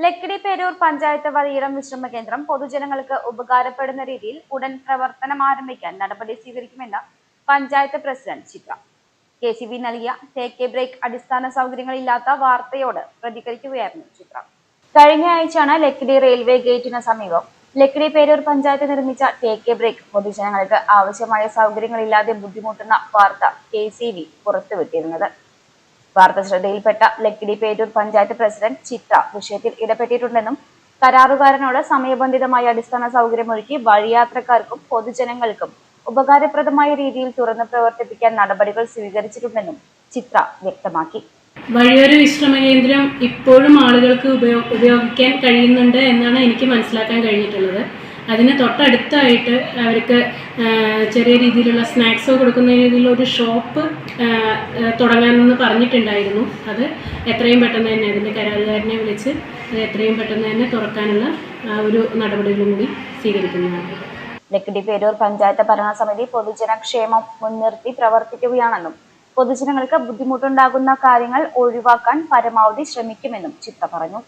ലക്കിടി പേരൂർ പഞ്ചായത്ത് വഴിയിടം വിശ്രമ കേന്ദ്രം പൊതുജനങ്ങൾക്ക് ഉപകാരപ്പെടുന്ന രീതിയിൽ ഉടൻ പ്രവർത്തനം ആരംഭിക്കാൻ നടപടി സ്വീകരിക്കുമെന്ന് പഞ്ചായത്ത് പ്രസിഡന്റ് ചിത്ര. KCB നൽകിയ ടേക്ക് എ ബ്രേക്ക് അടിസ്ഥാന സൗകര്യങ്ങളില്ലാത്ത വാർത്തയോട് പ്രതികരിക്കുകയായിരുന്നു ചിത്ര. കഴിഞ്ഞ ആഴ്ചയാണ് ലക്കിടി റെയിൽവേ ഗേറ്റിന് സമീപം ലക്കിടി പേരൂർ പഞ്ചായത്ത് നിർമ്മിച്ച ടേക്ക് എ ബ്രേക്ക് പൊതുജനങ്ങൾക്ക് ആവശ്യമായ സൗകര്യങ്ങളില്ലാതെ ബുദ്ധിമുട്ടുന്ന വാർത്ത KCB പുറത്തുവിട്ടിരുന്നത്. വാർത്ത ശ്രദ്ധയിൽപ്പെട്ട ലക്കിടി പേരൂർ പഞ്ചായത്ത് പ്രസിഡന്റ് ചിത്ര വിഷയത്തിൽ ഇടപെട്ടിട്ടുണ്ടെന്നും കരാറുകാരനോട് സമയബന്ധിതമായ അടിസ്ഥാന സൗകര്യമൊരുക്കി വഴിയാത്രക്കാർക്കും പൊതുജനങ്ങൾക്കും ഉപകാരപ്രദമായ രീതിയിൽ തുറന്നു പ്രവർത്തിപ്പിക്കാൻ നടപടികൾ സ്വീകരിച്ചിട്ടുണ്ടെന്നും ചിത്ര വ്യക്തമാക്കി. വഴിയൊരു വിശ്രമ കേന്ദ്രം ഇപ്പോഴും ആളുകൾക്ക് ഉപയോഗിക്കാൻ കഴിയുന്നുണ്ട് എന്നാണ് എനിക്ക് മനസ്സിലാക്കാൻ കഴിഞ്ഞിട്ടുള്ളത്. അതിന് തൊട്ടടുത്തായിട്ട് അവർക്ക് ചെറിയ രീതിയിലുള്ള സ്നാക്സോ കൊടുക്കുന്ന രീതിയിലുള്ള ഒരു ഷോപ്പ് തുടങ്ങാമെന്ന് പറഞ്ഞിട്ടുണ്ടായിരുന്നു. അത് എത്രയും പെട്ടെന്ന് തന്നെ അതിൻ്റെ കരാറുകാരനെ വിളിച്ച് അത് എത്രയും പെട്ടെന്ന് തന്നെ തുറക്കാനുള്ള ഒരു നടപടികളും കൂടി സ്വീകരിക്കുന്നതാണ്. ലക്കിടി പേരൂർ പഞ്ചായത്ത് ഭരണസമിതി പൊതുജനക്ഷേമം മുൻനിർത്തി പ്രവർത്തിക്കുകയാണെന്നും പൊതുജനങ്ങൾക്ക് ബുദ്ധിമുട്ടുണ്ടാകുന്ന കാര്യങ്ങൾ ഒഴിവാക്കാൻ പരമാവധി ശ്രമിക്കുമെന്നും ചിത്ര പറഞ്ഞു.